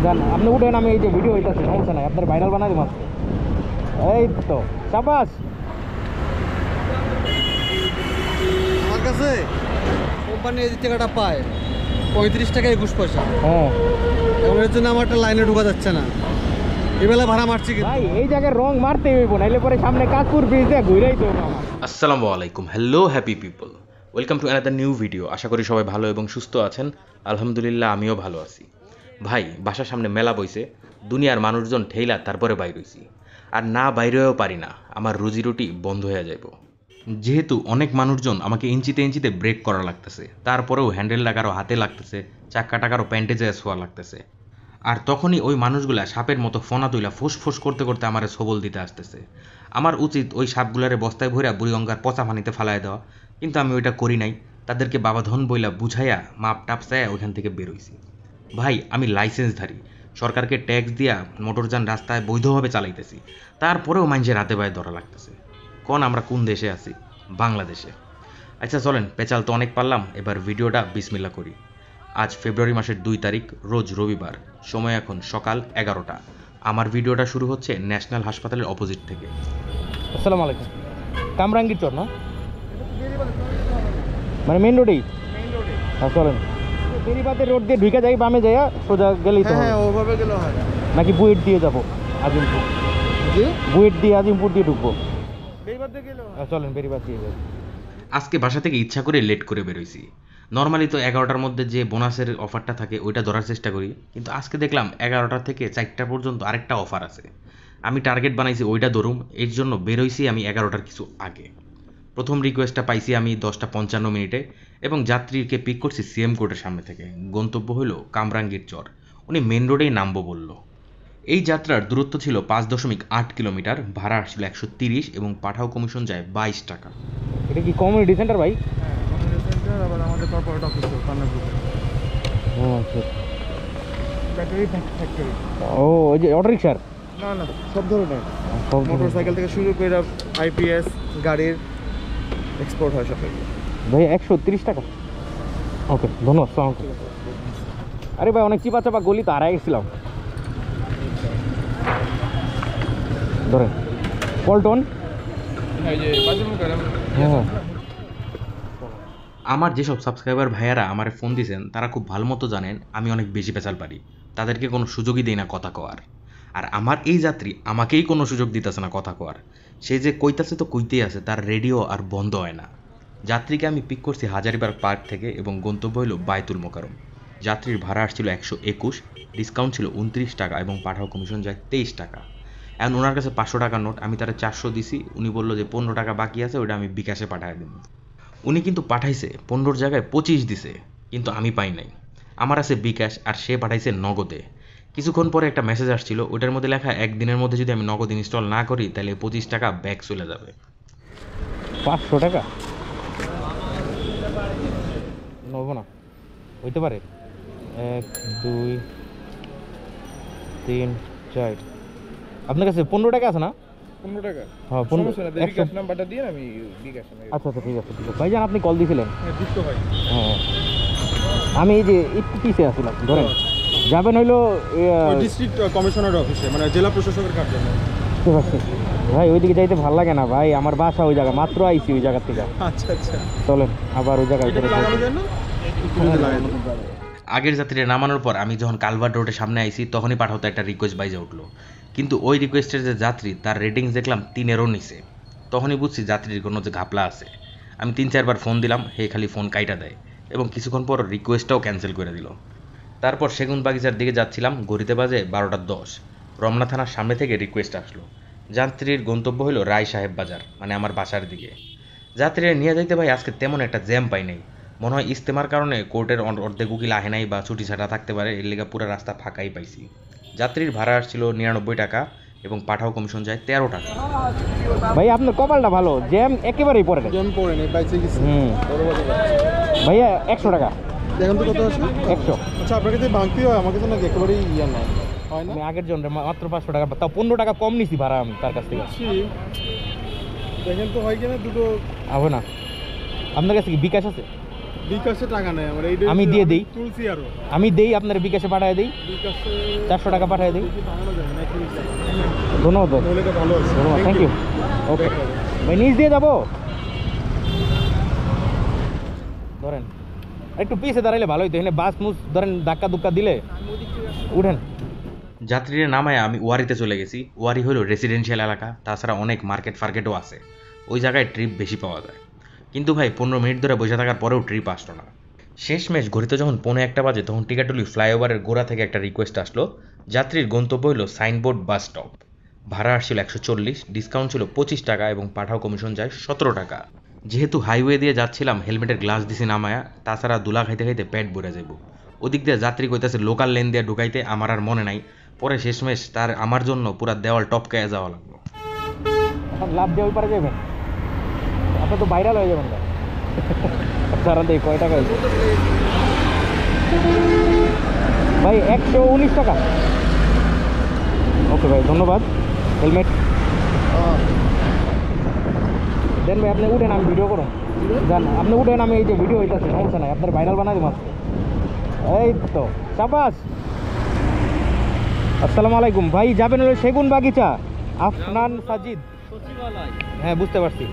জান আপনি উঠেন, আমি এই যে ভিডিও হইতেছে, সমস্যা নাই, আপনার ভাইরাল বানাই দেব। এই তো সাবাস। আমার কাছে কোম্পানি এই টাকাটা পায় 35 টাকা 21 পয়সা। হ্যাঁ এখন এর জন্য আমার একটা লাইনে ঢোকা যাচ্ছে না, এবেলা ভাড়া মারছি কিন্তু ভাই, এই জায়গায় রং মারতে হইব, নাইলে পরে সামনে কাজপুর ব্রিজ দিয়ে ঘুরেই তো আমার। আসসালামু আলাইকুম, hello happy people, welcome to another new video. আশা করি সবাই ভালো এবং সুস্থ আছেন। আলহামদুলিল্লাহ আমিও ভালো আছি। ভাই, বাসার সামনে মেলা বইছে, দুনিয়ার মানুষজন ঠেইলা তারপরে বাইর হইছি, আর না বাইরেও পারি না, আমার রুজি রুটি বন্ধ হয়ে যাইব। যেহেতু অনেক মানুষজন আমাকে ইঞ্চিতে ইঞ্চিতে ব্রেক করা লাগতেছে, তারপরেও হ্যান্ডেলটা কারো হাতে লাগতেছে, চাক্কাটা কারো প্যান্টে যেয়ে শোয়া লাগতেছে। আর তখনই ওই মানুষগুলা সাপের মতো ফোনা তুইলা ফোঁস ফোঁস করতে করতে আমারে সবল দিতে আসতেছে। আমার উচিত ওই সাপগুলারে বস্তায় ভইরা বুড়িগঙ্গার পচা পানিতে ফালায় দেওয়া, কিন্তু আমি ওইটা করি নাই। তাদেরকে বাবাধন বইলা বুঝাইয়া মাপ টাপ চাইয়া ওইখান থেকে বেরোইছি। ভাই, আমি লাইসেন্সধারী, সরকারকে ট্যাক্স দিয়া মোটরযান রাস্তায় বৈধভাবে চালাইতেছি, তারপরেও মানুষের হাতে পায়ে ধরা লাগতেছে। কোন আমরা কোন দেশে আছি? বাংলাদেশে। আচ্ছা চলেন, পেঁচাল তো অনেক পারলাম, এবার ভিডিওটা বিসমিল্লাহ করি। আজ ফেব্রুয়ারি মাসের 2 তারিখ, রোজ রবিবার, সময় এখন সকাল 11টা। আমার ভিডিওটা শুরু হচ্ছে ন্যাশনাল হাসপাতালের অপোজিট থেকে। আসসালামু আলাইকুম। কামরাঙ্গীর চর না, মানে মেন রোডেই? হ্যাঁ চলেন, বেরিবাদের রোড দিয়ে ঢুকে যাই, বামে যাইয়া সোজা গেলেই তো। হ্যাঁ ওভাবে গেলে হয় নাকি বুয়েট দিয়ে যাবো আজিমপুর? জি, বুয়েট দিয়ে আজিমপুর দিয়ে ঢুকবো। বেরিবাদ দিয়ে গেলে হয়। চলেন বেরিবাদ দিয়ে যাই। আজকে বাসা থেকে ইচ্ছা করে লেট করে বেরোইছি। নর্মালি তো 11টার মধ্যে যে বোনাসের অফারটা থাকে ওইটা ধরার চেষ্টা করি, কিন্তু আজকে দেখলাম 11টা থেকে 4টা পর্যন্ত আরেকটা অফার আছে। আমি টার্গেট বানাইছি ওইটা ধরুম, এর জন্য বেরোইছি আমি 11টার কিছু আগে। প্রথম রিকোয়েস্টটা পাইছি আমি 10:55 এবং যাত্রীকে পিক করছি সিএম কোর্টের সামনে থেকে। গন্তব্য হলো কামরাঙ্গীর চর। উনি মেন রোডেই নামবো বলল। এই যাত্রার দূরত্ব ছিল 5.8 কিলোমিটার, ভাড়া আসছিল 130 এবং পাঠাও কমিশন যায় 22 টাকা। এটা কি কমিউনিটি সেন্টার ভাই? হ্যাঁ কমিউনিটি সেন্টার, আবার আমাদের কর্পোরেট অফিস কান্নাপুরে। ও আচ্ছা। Battery factory. ও ওই যে অটো রিক্সার? না না, সব ধরনের মোটরসাইকেল থেকে শুরু করে আইপিএস গাড়ির এক্সপোর্ট হয় সব। ভাই 130 টাকা? ওকে ধন্যবাদ। আসসালামু আলাইকুম। আরে ভাই, অনেক চিপা চাপা গলি তো হারাই গেছিলাম। ধরেন পল্টন। হ্যাঁ আমার যেসব সাবস্ক্রাইবার ভাইয়ারা আমার ফোন দিয়েছেন তারা খুব ভালো মতো জানেন আমি অনেক বেশি পেঁচাল পারি, তাদেরকে কোনো সুযোগই দেই না কথা কওয়ার। আর আমার এই যাত্রী আমাকেই কোনো সুযোগ দিতেছে না কথা কওয়ার। সে যে কইতাছে তো কইতেই আছে, তার রেডিও আর বন্ধ হয় না। যাত্রীকে আমি পিক করছি হাজারিবাগ পার্ক থেকে এবং গন্তব্য হলো বায়তুল মোকাররম। যাত্রীর ভাড়া আসছিল 121, ডিসকাউন্ট ছিল 29 টাকা এবং পাঠাও কমিশন যায় 23 টাকা। এখন ওনার কাছে 500 টাকার নোট, আমি তারা 400 দিছি। উনি বললো যে 15 টাকা বাকি আছে, ওটা আমি বিকাশে পাঠিয়ে দেব। উনি কিন্তু পাঠাইছে 15 জায়গায় 25 দিছে, কিন্তু আমি পাই নাই। আমার আছে বিকাশ আর সে পাঠাইছে নগদে। কিছুক্ষণ পরে একটা মেসেজ আসছিল, ওইটার মধ্যে লেখা একদিনের মধ্যে যদি আমি নগদ ইনস্টল না করি তাহলে 25 টাকা ব্যাক চলে যাবে। 500 টাকা নেবো না, হইতে পারে। 1 2 3 4, আপনার কাছে 15 টাকা আছে না? 15 টাকা? হ্যাঁ 15। বিকাশ নাম্বারটা দিয়ে আমি বিকাশ। আচ্ছা আচ্ছা ঠিক আছে ঠিক আছে। ভাইজান আপনি কল দিয়েছিলেন? হ্যাঁ দিচ্ছ ভাই। হ্যাঁ আমি এই যে একটু পিছিয়ে আসছিলাম, ধরেন যাবেন হইলো ডিস্ট্রিক্ট কমিশনার অফিসে, মানে জেলা প্রশাসকের কার্যালয়। বুঝতে পারছি ভাই, ওইদিকে যাইতে ভালো লাগে না ভাই, আমার বাসা ওই জায়গা, মাত্র আইছি ওই জায়গা থেকে। আচ্ছা আচ্ছা, চলেন আবার ওই জায়গায় এটা লাগানো যায় না? আগের যাত্রীরা নামানোর পর আমি যখন কালভার্ট রোডের সামনে আইছি তখনই পাঠাতে একটা রিকোয়েস্ট বাইজে উঠলো, কিন্তু ওই রিকোয়েস্টের যে যাত্রী তার রেটিংস দেখলাম 3-এরও নিচে। তখনই বুঝছি যাত্রীর কোনো যে ঘাপলা আছে। আমি 3-4 বার ফোন দিলাম, হে খালি ফোন কাইটা দেয় এবং কিছুক্ষণ পর রিকোয়েস্টটাও ক্যান্সেল করে দিল। তারপর সেগুন বাগিচার দিকে যাচ্ছিলাম, ঘড়িতে বাজে 12:10। রমনা থানার সামনে থেকে রিকোয়েস্ট আসলো। যাত্রীর গন্তব্য হলো রায় সাহেব বাজার, মানে আমার বাসার দিকে। যাত্রীরা নিয়ে যাইতে ভাই আজকে তেমন একটা জ্যাম পাই নাই। মনে হয় ইস্তেমার কারণে কোর্টের অর্ধেক উকিল আহে নাই বা ছুটি ছাটা থাকতে পারে, এর লেগে পুরো রাস্তা ফাঁকাই পাইছি। যাত্রীর ভাড়া আসছিল 99 টাকা এবং পাঠাও কমিশন যায় 13 টাকা। ভাই আপনার কপালটা ভালো, জ্যাম একেবারেই পড়ে না। জ্যাম পড়ে নেই, বাইচে গেছি। ভাইয়া 100 টাকা। দেখেন তো কত আছে? 100। আচ্ছা আপনার কাছে ভাঙতি হয়, আমার কাছে না একেবারেই ইয়া না হয় না। আমি আগের জন মাত্র 500 টাকা, তাও 15 টাকা কম নিছি ভাড়া আমি তার কাছ থেকে। দেখেন তো হয় কিনা দুটো। হবে না? আপনার কাছে কি বিকাশ আছে? বিকাশে টাকা নেই আমার, আমি দিয়ে দিই। তুলছি আরো আমি দেই, আপনার বিকাশে পাঠিয়ে দিই, বিকাশে 400 টাকা পাঠিয়ে দিই। বানানো যাবে না, একটু ধন্যবাদ ভাই, তাহলে তো ভালো আছে। ধন্যবাদ, থ্যাংক ইউ। ওকে Back হবে। ভাই, নিচ দিয়ে যাবো, ধরেন একটু পিছে দাঁড়াইলে ভালো হইতো, এখানে বাস মুস ধরেন ধাক্কা দুক্কা দিলে উঠেন। যাত্রীরা নামায় আমি ওয়ারিতে চলে গেছি। ওয়ারি হলো রেসিডেন্সিয়াল এলাকা, তাছাড়া অনেক মার্কেট ফার্কেটও আছে, ওই জায়গায় ট্রিপ বেশি পাওয়া যায়। কিন্তু ভাই 15 মিনিট ধরে বসে থাকার পরেও ট্রিপ আসলো না। শেষমেশ ঘড়িতে যখন 1:45 বাজে তখন টিকাটুলি ফ্লাইওভারের গোড়া থেকে একটা রিকোয়েস্ট আসলো। যাত্রীর গন্তব্য হলো সাইনবোর্ড বাস স্টপ। ভাড়া আসছিল 140, ডিসকাউন্ট ছিল 25 টাকা এবং পাঠাও কমিশন যায় 17 টাকা। যেহেতু হাইওয়ে দিয়ে যাচ্ছিলাম, হেলমেটের গ্লাস দিছি নামায়া, তাছাড়া দুলা খাইতে খাইতে পেট ভরে যাবো। ওদিক দিয়ে যাত্রী কইতাছে লোকাল লেন দিয়ে ঢুকাইতে, আমার আর মনে নাই। পরে শেষমেশ তার আমার জন্য পুরা দেওয়াল টপকায় যাওয়া লাগলো। এখন লাভ দিয়ে ওই পারে যাবেন, আপনার তো ভাইরাল হয়ে যাবেন ভাই। সারা দেই কয় টাকা হয়েছে ভাই? 119 টাকা। ওকে ভাই, ধন্যবাদ। হেলমেট দেন ভাই, আপনি উঠেন, আমি ভিডিও করুন। যান আপনি উঠেন, আমি এই যে ভিডিও হইতেছে, সমস্যা নাই, আপনার ভাইরাল বানাই মাত্র। এই তো শাবাশ। আসসালামু আলাইকুম ভাই, যাবেন হলো সেগুন বাগিচা, আফনান সাজিদ। হ্যাঁ বুঝতে পারছি।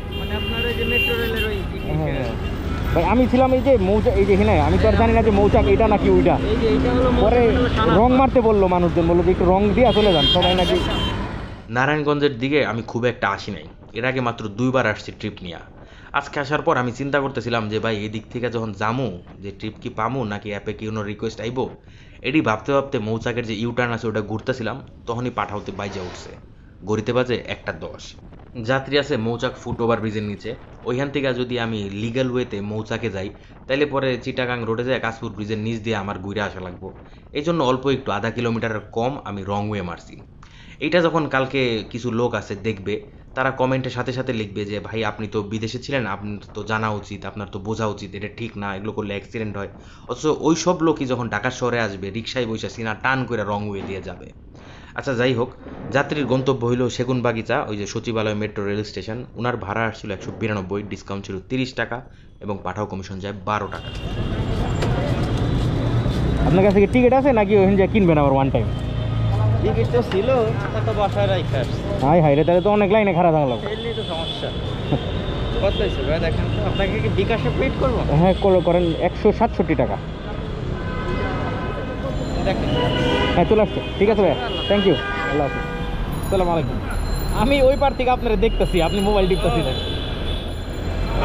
হ্যাঁ ভাই, আমি ছিলাম এই যে মৌচাক, এই যে এখানে আমি তো আর জানি না যে মৌচাক এটা নাকি ওইটা। পরে রং মারতে বললো মানুষজন, বললো যে একটু রং দিয়ে চলে যান সবাই নাকি। নারায়ণগঞ্জের দিকে আমি খুব একটা আসি নাই, এর আগে মাত্র 2 বার আসছি ট্রিপ নিয়ে। আজকে আসার পর আমি চিন্তা করতেছিলাম যে ভাই এই দিক থেকে যখন যামু, যে ট্রিপ কি পামু নাকি অ্যাপে কি কোনো রিকোয়েস্ট আইবো। এটি ভাবতে ভাবতে মৌচাকের যে ইউটার্ন আছে ওটা ঘুরতেছিলাম, তখনই পাঠাওতে বাইজে উঠছে। গড়িতে বাজে 1:10। যাত্রী আছে মৌচাক ফুট ওভার ব্রিজের নিচে। ওইখান থেকে যদি আমি লিগ্যাল ওয়েতে মৌচাকে যাই, তাইলে পরে চিটাগাং রোডে যায় কাশপুর ব্রিজের নিচ দিয়ে আমার ঘুরে আসা লাগবো। এই জন্য অল্প একটু, আধা কিলোমিটারের কম আমি রং ওয়ে মারছি। এইটা যখন কালকে কিছু লোক আছে দেখবে, তারা কমেন্টের সাথে সাথে লিখবে যে ভাই আপনি তো বিদেশে ছিলেন, আপনার তো জানা উচিত, আপনার তো বোঝা উচিত, এটা ঠিক না, এগুলো করলে অ্যাক্সিডেন্ট হয়। অথচ ওই সব লোকই যখন ঢাকা শহরে আসবে, রিক্সায় বসে সিনা টান করে রং ওয়ে দিয়ে যাবে। আচ্ছা যাই হোক, যাত্রীর গন্তব্য হইল সেগুন বাগিচা, ওই যে সচিবালয় মেট্রো রেল স্টেশন। ওনার ভাড়া আসছিল 192, ডিসকাউন্ট ছিল 30 টাকা এবং পাঠাও কমিশন যায় 12 টাকা। আপনার কাছে কি টিকিট আছে নাকি ওখানে যা কিনবেন আবার ওয়ান টাইম? টিকিট তো ছিল, তো বাসায় রাখা আসছে। হাই হাই রে, তাহলে তো অনেক লাইনে খারাপ থাকলো। এটাই তো সমস্যা। কত হয়েছে ভাই দেখেন তো, আপনাকে কি বিকাশে পেড করবো? হ্যাঁ করেন 167 টাকা। দেখেন হ্যাঁ চলে আসছে, ঠিক আছে ভাই, থ্যাংক ইউ, আল্লাহ হাফিজ, আসসালামু আলাইকুম। আমি ওই পার থেকে আপনারা দেখতেছি, আপনি মোবাইল টিপতেছিলেন।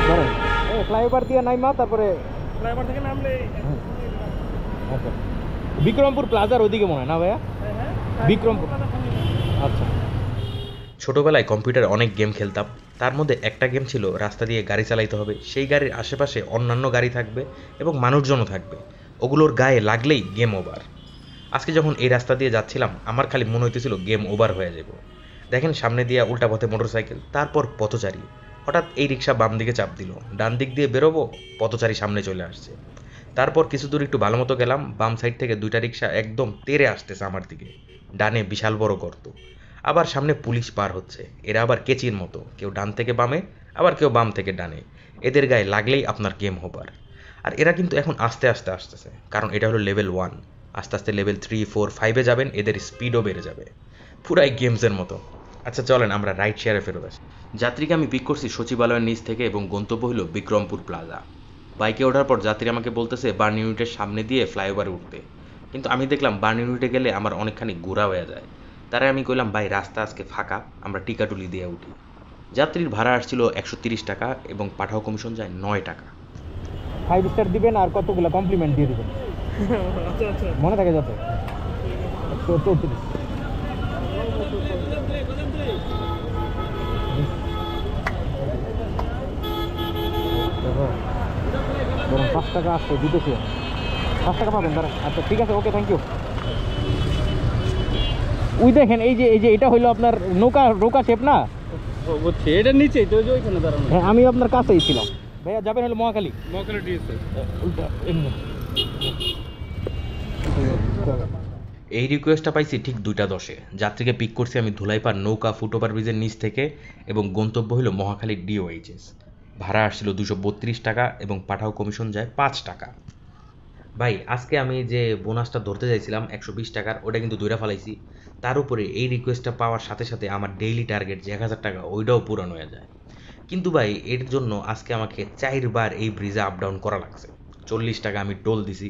ধরেন ফ্লাইওভার দিয়ে নাইমা, তারপরে ফ্লাইওভার থেকে নামলে আচ্ছা বিক্রমপুর প্লাজার ওইদিকে মনে হয় না ভাইয়া? বিক্রমপুর, আচ্ছা। ছোটবেলায় কম্পিউটারে অনেক গেম খেলতাম, তার মধ্যে একটা গেম ছিল রাস্তা দিয়ে গাড়ি চালাইতে হবে, সেই গাড়ির আশেপাশে অন্যান্য গাড়ি থাকবে এবং মানুষজনও থাকবে, ওগুলোর গায়ে লাগলেই গেম ওভার। আজকে যখন এই রাস্তা দিয়ে যাচ্ছিলাম, আমার খালি মনে হইতেছিল গেম ওভার হয়ে যাব। দেখেন সামনে দিয়ে উল্টা পথে মোটরসাইকেল, তারপর পথচারী। হঠাৎ এই রিক্সা বাম দিকে চাপ দিল, ডান দিক দিয়ে বেরোবো, পথচারী সামনে চলে আসছে। তারপর কিছু দূর একটু ভালো মতো গেলাম, বাম সাইড থেকে 2টা রিক্সা একদম তেড়ে আসতেছে আমার দিকে, ডানে বিশাল বড় গর্ত, আবার সামনে পুলিশ পার হচ্ছে। এরা আবার কেচির মতো, কেউ ডান থেকে বামে, আবার কেউ বাম থেকে ডানে। এদের গায়ে লাগলেই আপনার গেম ওভার। আর এরা কিন্তু এখন আস্তে আস্তে আসতেছে, কারণ এটা হলো লেভেল 1। আস্তে আস্তে লেভেল 3, 4, 5-এ যাবেন, এদের স্পিডও বেড়ে যাবে, পুরাই গেমসের মতো। আচ্ছা চলেন আমরা রাইড শেয়ারে ফেরত আসি। যাত্রীকে আমি পিক করছি সচিবালয়ের নিচ থেকে এবং গন্তব্য হলো বিক্রমপুর প্লাজা। বাইকে ওঠার পর যাত্রী আমাকে বলতেছে বার্ন ইউনিটের সামনে দিয়ে ফ্লাইওভারে উঠতে, কিন্তু আমি দেখলাম বার্ন ইউনিটে গেলে আমার অনেকখানি ঘোরা হয়ে যায়। তারা আমি কইলাম ভাই রাস্তা আজকে ফাঁকা, আমরা টিকাটুলি দিয়ে উঠি। যাত্রীর ভাড়া আসছিল 130 টাকা এবং পাঠাও কমিশন যায় 9 টাকা। 5 স্টার দিবেন আর কতগুলো কমপ্লিমেন্ট দিয়ে দিবেন, মনে থাকে যাতে। 134 ধরুন 5 টাকা আসছে, দিতেছি 5 টাকা পাবেন তারা। আচ্ছা ঠিক আছে, ওকে থ্যাংক ইউ। ওই দেখেন এই যে এটা হইলো আপনার নৌকা শেপ না? বুঝছি, এটার নিচেই তো, ওইখানে দাঁড়ানো। হ্যাঁ আমি আপনার কাছেই ছিলাম। ভাইয়া যাবেন হলো মহাখালী? মহাখালী ডিএসএ উল্টা এমনি। এই রিকোয়েস্টটা পাইছি ঠিক 2:10-এ। যাত্রীকে পিক করছি আমি ধুলাইপাড় নৌকা ফুটওভার ব্রিজের নিচ থেকে এবং গন্তব্য হলো মহাখালী ডিওএইচএস। ভাড়া আসছিল 232 টাকা এবং পাঠাও কমিশন যায় 5 টাকা। ভাই আজকে আমি যে বোনাসটা ধরতে চাইছিলাম 120 টাকার, ওটা কিন্তু দইরা ফেলাইছি। তার উপরে এই রিকোয়েস্টটা পাওয়ার সাথে সাথে আমার ডেইলি টার্গেট যে 1000 টাকা ওইটাও পূরণ হয়ে যায়। কিন্তু ভাই এর জন্য আজকে আমাকে 4 বার এই ব্রিজে আপ ডাউন করা লাগছে। 40 টাকা আমি টোল দিছি।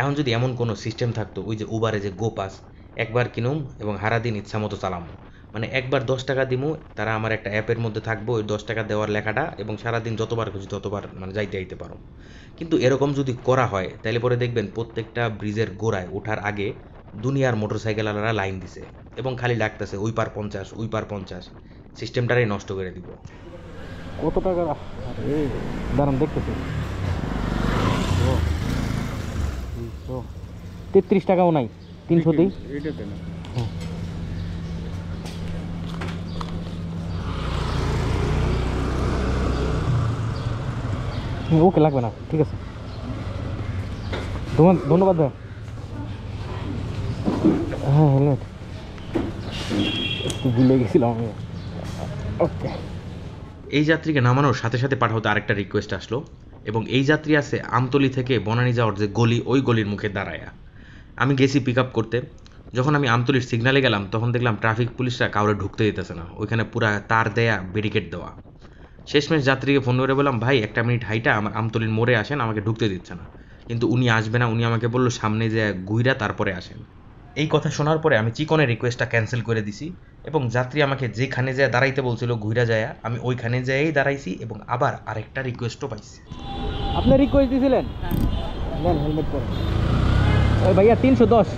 এখন যদি এমন কোনো সিস্টেম থাকতো, ওই যে উবারে যে গো পাস, একবার কিনুম এবং সারাদিন ইচ্ছা মতো চালামো, মানে একবার 10 টাকা দিমু, তারা আমার একটা অ্যাপের মধ্যে থাকবো ওই 10 টাকা দেওয়ার লেখাটা, এবং সারাদিন যতবার খুঁজি ততবার মানে যাইতে আইতে পারো। কিন্তু এরকম যদি করা হয় তাহলে পরে দেখবেন প্রত্যেকটা ব্রিজের গোড়ায় ওঠার আগে দুনিয়ার মোটরসাইকেলওয়ালারা লাইন দিছে এবং খালি ডাকতেছে ওই পার 50, ওই পার 50। সিস্টেমটাই নষ্ট করে দিব। কত টাকা? দাঁড়ান দেখতেছি। 33 টাকাও নাই, 300 দিই। এইটাতে না। ওকে লাগবে না, ঠিক আছে, ধন্যবাদ ভাই। হ্যাঁ হেলমেট একটু ভুলে গেছিলাম আমি। ওকে। এই যাত্রীকে নামানোর সাথে সাথে পাঠাতে আরেকটা রিকোয়েস্ট আসলো, এবং এই যাত্রী আছে আমতলি থেকে বনানী যাওয়ার যে গলি, ওই গলির মুখে দাঁড়ায়া। আমি গেছি পিক আপ করতে। যখন আমি আমতলির সিগনালে গেলাম তখন দেখলাম ট্রাফিক পুলিশরা কাউরে ঢুকতে দিতেছে না, ওইখানে পুরা তার দেয়া ব্যারিকেড দেওয়া। শেষমেশ যাত্রীকে ফোন করে বললাম, ভাই একটা মিনিট হাইটা আমার আমতলির মোড়ে আসেন, আমাকে ঢুকতে দিচ্ছে না। কিন্তু উনি আসবে না, উনি আমাকে বললো সামনে যে ঘুইরা তারপরে আসেন। এই কথা শোনার পরে আমি চিকনের রিকোয়েস্টটা ক্যান্সেল করে দিছি, এবং যাত্রী আমাকে যেখানে যায় দাঁড়াইতে বলছিল ঘুইরা যায়, আমি ওইখানে যেয়েই দাঁড়াইছি এবং আবার আরেকটা রিকোয়েস্টও পাইছি। আপনি রিকোয়েস্ট দিয়েছিলেন? নেন হেলমেট পরে। ওই ভাইয়া 310।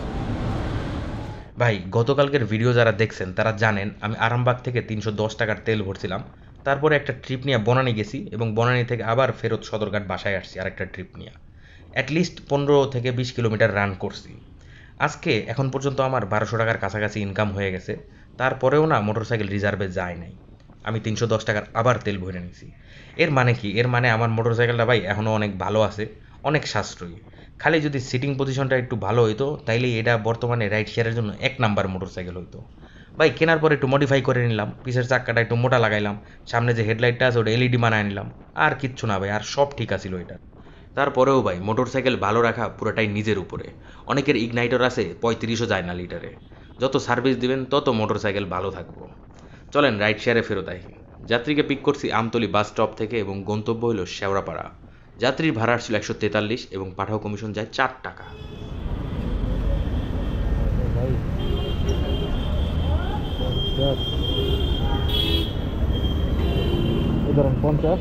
ভাই গতকালকের ভিডিও যারা দেখছেন তারা জানেন আমি আরামবাগ থেকে 310 টাকার তেল ভরছিলাম। তারপরে একটা ট্রিপ নিয়ে বনানী গেছি এবং বনানী থেকে আবার ফেরত সদরঘাট বাসায় আসছি আরেকটা ট্রিপ নিয়ে। অ্যাটলিস্ট 15 থেকে 20 কিলোমিটার রান করছি। আজকে এখন পর্যন্ত আমার 1200 টাকার কাছাকাছি ইনকাম হয়ে গেছে। তারপরেও না মোটরসাইকেল রিজার্ভে যায় নাই। আমি 310 টাকার আবার তেল ভরে নিয়েছি। এর মানে কি? এর মানে আমার মোটরসাইকেলটা ভাই এখনও অনেক ভালো আছে, অনেক সাশ্রয়ী। খালি যদি সিটিং পজিশনটা একটু ভালো হইতো তাইলে এটা বর্তমানে রাইড শেয়ারের জন্য 1 নাম্বার মোটরসাইকেল হইতো। ভাই কেনার পরে একটু মডিফাই করে নিলাম, পিছের চাক্কাটা একটু মোটা লাগাইলাম, সামনে যে হেডলাইটটা আছে ওটা এলইডি বানায় নিলাম, আর কিচ্ছু না ভাই, আর সব ঠিক আছিল এটা। তারপরেও ভাই মোটরসাইকেল ভালো রাখা পুরোটাই নিজের উপরে। অনেকের ইগনাইটর আছে 35ও যায় না লিটারে। যত সার্ভিস দিবেন তত মোটরসাইকেল ভালো থাকবো। চলেন রাইড শেয়ারে ফেরত আই। যাত্রীকে পিক করছি আমতলি বাস স্টপ থেকে এবং গন্তব্য হলো শেওড়াপাড়া। যাত্রীর ভাড়া ছিল 143 এবং পাঠাও কমিশন যায় 4 টাকা। ধরেন 50,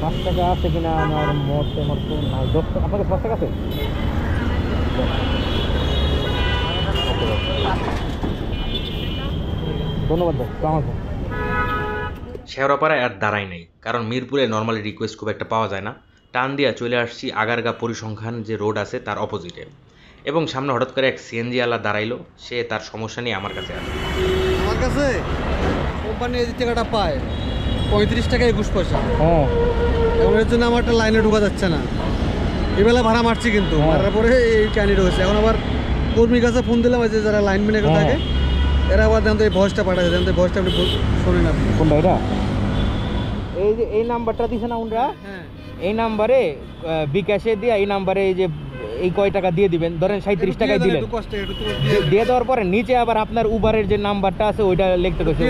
5 টাকা আছে কিনা আমার মোটে মতো নাই। 10 টাকা আপনাকে 5 টাকা আছে? ধন্যবাদ ভাই, সালাম আলাইকুম। শেওড়াপাড়ায় আর দাঁড়াই নাই, কারণ মিরপুরে নর্মালি রিকোয়েস্ট খুব একটা পাওয়া যায় না। টান দিয়া চলে আসছি আগারগা পরিসংখ্যান যে রোড আছে তার অপোজিটে, এবং সামনে হঠাৎ করে এক সিএনজি আলা দাঁড়াইলো। সে তার সমস্যা নিয়ে আমার কাছে আসে। আমার কাছে কোম্পানি এই টাকাটা পায় 35 টাকা 21 পয়সা। হ্যাঁ, এখন এর জন্য আমার একটা লাইনে ঢোকা যাচ্ছে না। এবেলা ভাড়া মারছি, কিন্তু মারার পরে এই কাহিনি রয়েছে। এখন আবার কর্মীর কাছে ফোন দিলাম, যে যারা লাইনম্যান এখানে থাকে, এরা আবার জানতো এই ভয়েসটা পাঠাচ্ছে, জানতো এই ভয়েসটা আপনি শোনেন আপনি। কোনটা এটা? এই যে এই নাম্বারটা দিছে না উনরা, হ্যাঁ, এই নাম্বারে বিকাশে দিয়ে এই নাম্বারে এই যে এই কয় টাকা দিয়ে দিবেন, ধরেন 37 টাকায় দিলেন। দিয়ে দেওয়ার পরে নিচে আবার আপনার উবারের যে নাম্বারটা আছে ওইটা লিখতে কইছে,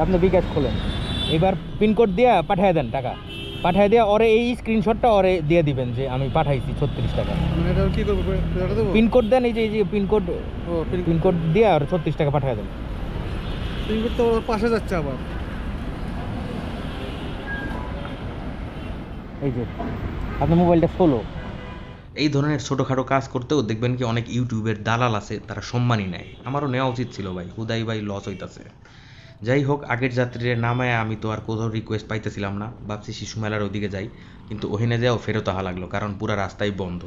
আপনি বিকাশ খোলেন, এবার পিনকোড দিয়ে পাঠিয়ে দেন টাকা। পাঠিয়ে দিয়ে ওরে এই স্ক্রিনশটটা ওরে দিয়ে দিবেন যে আমি পাঠাইছি 36 টাকা। কি করবো? পিনকোড দেন, এই যে পিনকোড, পিনকোড দিয়ে আর 36 টাকা পাঠিয়ে দেন। পিনকোড তো পাশে যাচ্ছে আবার। এই যে আপনার মোবাইলটা ফলো। এই ধরনের ছোটোখাটো কাজ করতেও দেখবেন কি অনেক ইউটিউবের দালাল আছে, তারা সম্মানই নেয়। আমারও নেওয়া উচিত ছিল ভাই, হুদাই ভাই লস হইতাছে। যাই হোক, আগের যাত্রীর নামায় আমি তো আর কোথাও রিকোয়েস্ট পাইতেছিলাম না। ভাবছি শিশু মেলার ওদিকে যাই, কিন্তু ওখানে যাও ফেরত আহা লাগলো, কারণ পুরা রাস্তাই বন্ধ।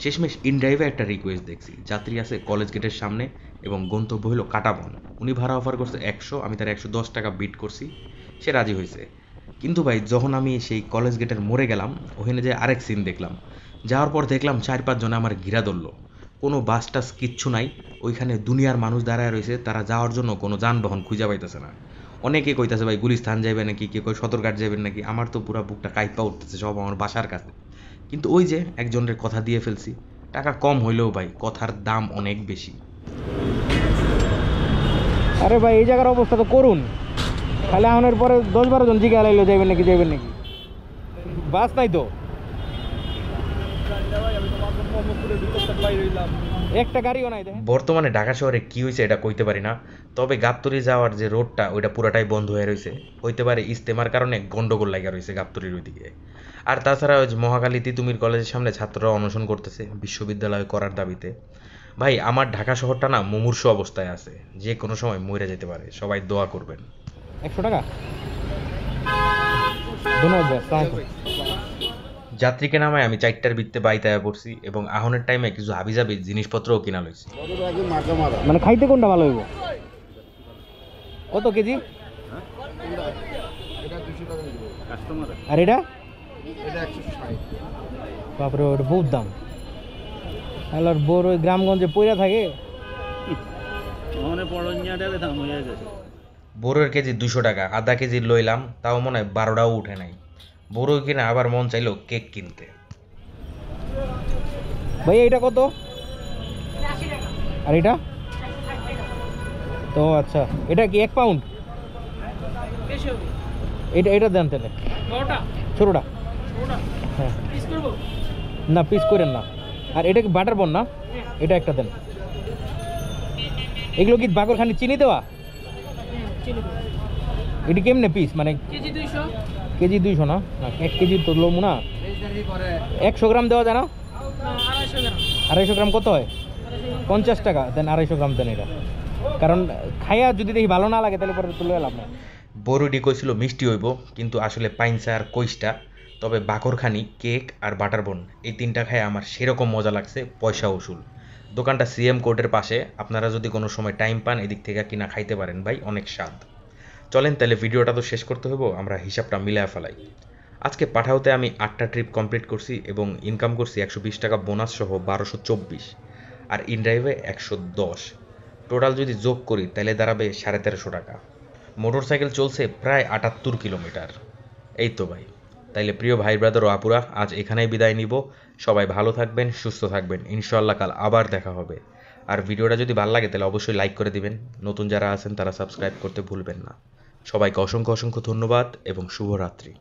শেষমেশ ইনড্রাইভে একটা রিকোয়েস্ট দেখছি। যাত্রী আছে কলেজ গেটের সামনে এবং গন্তব্য হলো কাটাবন। উনি ভাড়া অফার করছে 100, আমি তার 110 টাকা বিট করছি, সে রাজি হয়েছে। কিন্তু ভাই যখন আমি সেই কলেজ গেটের মোড়ে গেলাম, ওখানে যে আরেক সিন দেখলাম। যাওয়ার পর দেখলাম 4-5 জনে আমার ঘিরা ধরলো। কোনো বাস টাস কিচ্ছু নাই, ওইখানে দুনিয়ার মানুষ দাঁড়ায় রয়েছে, তারা যাওয়ার জন্য কোনো যানবাহন খুঁজে পাইতেছে না। অনেকে কইতাছে ভাই গুলিস্তান যাইবে নাকি, কে কই সদরঘাট যাবেন নাকি। আমার তো পুরা বুকটা কাইপা উঠতেছে, সব আমার বাসার কাছে। কিন্তু ওই যে একজনের কথা দিয়ে ফেলছি, টাকা কম হইলেও ভাই কথার দাম অনেক বেশি। আরে ভাই এই জায়গার অবস্থা তো করুন, খালি আহনের পরে 10-12 জন জিজ্ঞাসা লাইলো যাবেন নাকি বাস নাই তো, একটা গাড়িও নাই। বর্তমানে ঢাকা শহরে কি হয়েছে এটা কইতে পারি না, তবে গাবতলী যাওয়ার যে রোডটা ওইটা পুরাটাই বন্ধ হয়ে রয়েছে। হইতে পারে ইজতেমার কারণে গন্ডগোল লাগা রয়েছে গাবতলীর ওইদিকে। আর তাছাড়া ওই যে মহাখালী তিতুমির কলেজের সামনে ছাত্ররা অনশন করতেছে বিশ্ববিদ্যালয় করার দাবিতে। ভাই আমার ঢাকা শহরটা না মুমূর্ষু অবস্থায় আছে, যে কোনো সময় মরে যেতে পারে, সবাই দোয়া করবেন। 100 টাকা ধন্যবাদ ভাই। যাত্রীকে নামায় আমি 4টার ভিত্তে বাইতায় পড়ছি এবং আহনের টাইমে কিছু হাবিজাবি জিনিসপত্রও কিনা লইছি। মানে খাইতে কোনটা ভালো হইব? কত কেজি? আর এটা বাপরে, ওটা বহুত দাম। আর বড় ওই গ্রামগঞ্জে পইরা থাকে। বড়োর কেজি 200 টাকা, আধা কেজি লইলাম, তাও মনে হয় 12টাও উঠে নাই। বড়ো কিনে আবার মন চাইলো কেক কিনতে। ভাই এটা কত? আর এটা তো আচ্ছা, এটা কি 1 পাউন্ড? এটা দেন তাহলে ছোটটা। হ্যাঁ না, পিস করেন না। আর এটা কি বাটার বন না? এটা একটা দেন। এগুলো কি বাগরখানি চিনি দেওয়া? এটি কেমনে পিস? মানে কেজি 200 না? 1 কেজি তো লমু না। 100 গ্রাম দেওয়া যায় না? 250 গ্রাম কত হয়? 50 টাকা দেন। 250 গ্রাম দেন এটা, কারণ খাইয়া যদি দেখি ভালো না লাগে তাহলে পরে তুলে এলাম না। বড়ুডি কইছিল মিষ্টি হইব, কিন্তু আসলে পাইনসা আর কইসটা। তবে বাকরখানি, কেক আর বাটার বন এই 3টা খায় আমার সেরকম মজা লাগছে, পয়সা উসুল। দোকানটা সিএম কোর্টের পাশে, আপনারা যদি কোনো সময় টাইম পান এদিক থেকে কিনা খাইতে পারেন ভাই, অনেক স্বাদ। চলেন তাহলে ভিডিওটা তো শেষ করতে হইব, আমরা হিসাবটা মিলায় ফেলাই। আজকে পাঠাওতে আমি 8টা ট্রিপ কমপ্লিট করছি এবং ইনকাম করছি 120 টাকা বোনাস সহ 1224, আর ইনড্রাইভে 110। টোটাল যদি যোগ করি তাহলে দাঁড়াবে 1350 টাকা। মোটরসাইকেল চলছে প্রায় 78 কিলোমিটার। এই তো ভাই, তাইলে প্রিয় ভাই ব্রাদার ও আপুরা, আজ এখানেই বিদায় নিব। সবাই ভালো থাকবেন, সুস্থ থাকবেন, ইনশাআল্লাহ কাল আবার দেখা হবে। আর ভিডিওটা যদি ভালো লাগে তাহলে অবশ্যই লাইক করে দিবেন, নতুন যারা আছেন তারা সাবস্ক্রাইব করতে ভুলবেন না। সবাইকে অসংখ্য অসংখ্য ধন্যবাদ এবং শুভরাত্রি।